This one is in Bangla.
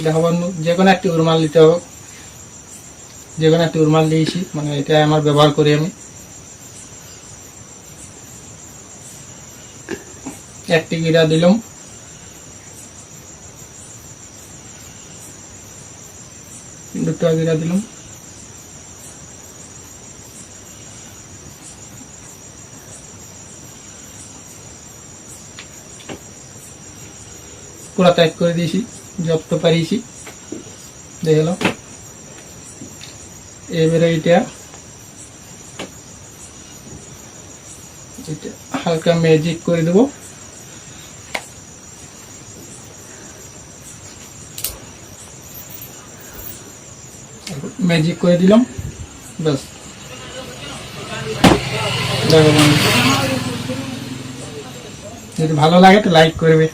দেখো বন্ধু, যে কোনো একটি উরমাল দিতে হবে, যে কোনো একটি উরমাল দিয়েছি, মানে এটা আমার ব্যবহার করি আমি। একটি গিরা দিলাম, দুটো গিরা দিলাম, পুরা ত্যাগ করে দিয়েছি যত পারিছি, দেখলাম। এবারে এটা হালকা ম্যাজিক করে দেব, ম্যাজিক করে দিলাম, ব্যাস। দেখো বন্ধু, যদি ভালো লাগে তো লাইক করবে।